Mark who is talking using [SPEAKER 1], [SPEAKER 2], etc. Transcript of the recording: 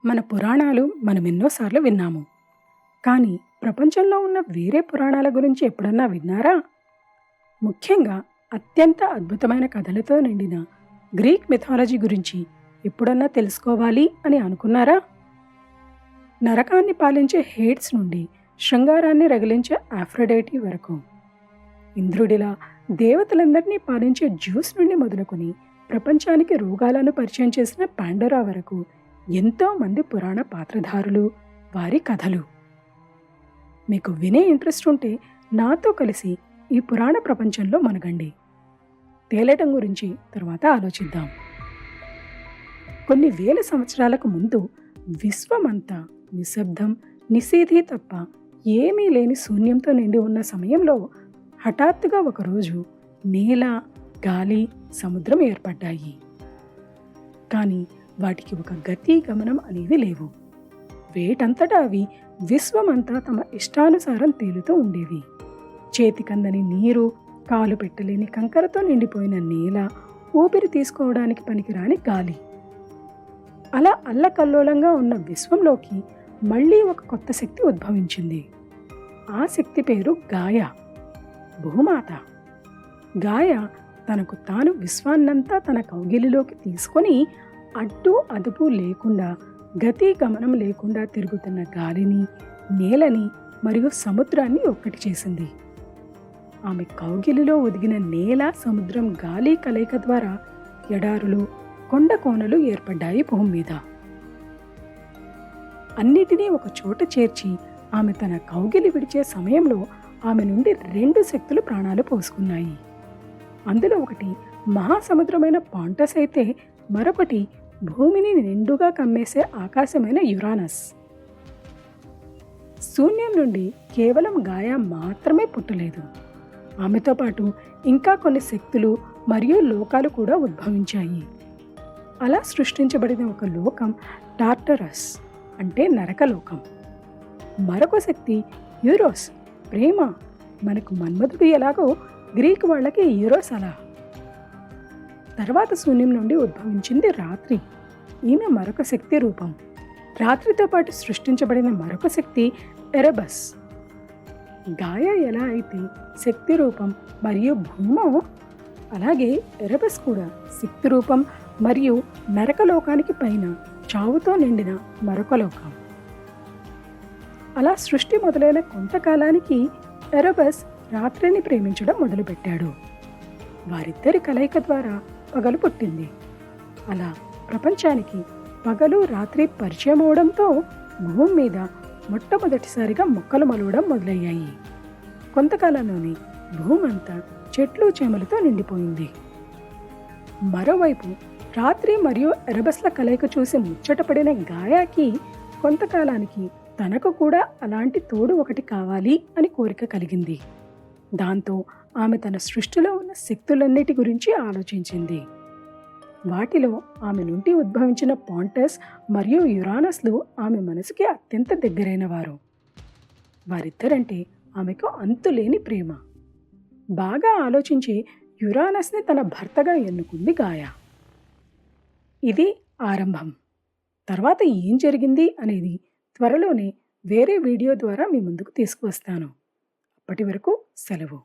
[SPEAKER 1] మన పురాణాలు మనం ఎన్నోసార్లు విన్నాము. కానీ ప్రపంచంలో ఉన్న వేరే పురాణాల గురించి ఎప్పుడన్నా విన్నారా? ముఖ్యంగా అత్యంత అద్భుతమైన కథలతో నిండిన గ్రీక్ మిథాలజీ గురించి ఎప్పుడన్నా తెలుసుకోవాలి అని అనుకున్నారా? నరకాన్ని పాలించే హేడ్స్ నుండి శృంగారాన్ని రగిలించే ఆఫ్రోడైటీ వరకు, ఇంద్రుడిలా దేవతలందరినీ పాలించే జ్యూస్ నుండి మొదలుకొని ప్రపంచానికి రోగాలను పరిచయం చేసిన పాండోరా వరకు ఎంతో మంది పురాణ పాత్రధారులు, వారి కథలు. మీకు వినే ఇంట్రెస్ట్ ఉంటే నాతో కలిసి ఈ పురాణ ప్రపంచంలో మనగండి. తేలటం గురించి తర్వాత ఆలోచిద్దాం. కొన్ని వేల సంవత్సరాలకు ముందు విశ్వమంతా నిశ్శబ్దం, నిశీధి తప్ప ఏమీ లేని శూన్యంతో నిండి ఉన్న సమయంలో హఠాత్తుగా ఒకరోజు నేల, గాలి, సముద్రం ఏర్పడ్డాయి. కానీ వాటికి ఒక గతి, గమనం అనేవి లేవు. వేటంతటా అవి విశ్వమంతా తమ ఇష్టానుసారం తేలుతూ ఉండేవి. చేతికందని నీరు, కాలు పెట్టలేని కంకరతో నిండిపోయిన నేల, ఊపిరి తీసుకోవడానికి పనికిరాని గాలి. అలా అల్లకల్లోలంగా ఉన్న విశ్వంలోకి మళ్ళీ ఒక కొత్త శక్తి ఉద్భవించింది. ఆ శక్తి పేరు గాయా, భూమాత. గాయా తనకు తాను విశ్వాన్నంతా తన కౌగిలిలోకి తీసుకొని అడ్డు అదుపు లేకుండా, గతి గమనం లేకుండా తిరుగుతున్న గాలిని, నేలని మరియు సముద్రాన్ని ఒక్కటి చేసింది. ఆమె కౌగిలిలో ఒదిగిన నేల, సముద్రం, గాలి కలయిక ద్వారా ఎడారులు, కొండ కోనలు ఏర్పడ్డాయి భూమి మీద. అన్నిటినీ ఒక చోట చేర్చి ఆమె తన కౌగిలి విడిచే సమయంలో ఆమె నుండి రెండు శక్తులు ప్రాణాలు పోసుకున్నాయి. అందులో ఒకటి మహాసముద్రమైన పాంటస్ అయితే, మరొకటి భూమిని నిండుగా కమ్మేసే ఆకాశమైన యురానస్. శూన్యం నుండి కేవలం గాయా మాత్రమే పుట్టలేదు. ఆమెతో పాటు ఇంకా కొన్ని శక్తులు మరియు లోకాలు కూడా ఉద్భవించాయి. అలా సృష్టించబడిన ఒక లోకం టార్టరస్, అంటే నరకలోకం. మరొక శక్తి యూరోస్, ప్రేమ. మనకు మన్మధుడు ఎలాగో గ్రీకు వాళ్ళకి యూరోస్ అలా. తర్వాత శూన్యం నుండి ఉద్భవించింది రాత్రి. ఈమె మరొక శక్తి రూపం. రాత్రితో పాటు సృష్టించబడిన మరొక శక్తి ఎరబస్. గాయా ఎలా అయితే శక్తి రూపం మరియు భూమో, అలాగే ఎరబస్ కూడా శక్తి రూపం మరియు నరకలోకానికి పైన చావుతో నిండిన మరొక లోకం. అలా సృష్టి మొదలైన కొంతకాలానికి ఎరబస్ రాత్రిని ప్రేమించడం మొదలుపెట్టాడు. వారిద్దరి కలయిక ద్వారా పగలు పుట్టింది. అలా ప్రపంచానికి పగలు, రాత్రి పరిచయం అవడంతో భూమి మీద మొట్టమొదటిసారిగా మొక్కలు మొలవడం మొదలయ్యాయి. కొంతకాలంలోనే భూమి అంతా చెట్లు, చేమలతో నిండిపోయింది. మరోవైపు రాత్రి మరియు ఎరబస్ల కలయిక చూసి ముచ్చటపడిన గాయాకి కొంతకాలానికి తనకు కూడా అలాంటి తోడు ఒకటి కావాలి అని కోరిక కలిగింది. దాంతో ఆమె తన సృష్టిలో ఉన్న శక్తులన్నిటి గురించి ఆలోచించింది. వాటిలో ఆమె నుండి ఉద్భవించిన పాంటస్ మరియు యురానస్లు ఆమె మనసుకి అత్యంత దగ్గరైన వారు. వారిద్దరంటే ఆమెకు అంతులేని ప్రేమ. బాగా ఆలోచించి యురానస్ని తన భర్తగా ఎన్నుకుంది గాయా. ఇది ఆరంభం. తర్వాత ఏం జరిగింది అనేది త్వరలోనే వేరే వీడియో ద్వారా మీ ముందుకు తీసుకువస్తాను. అప్పటి వరకు సెలవు.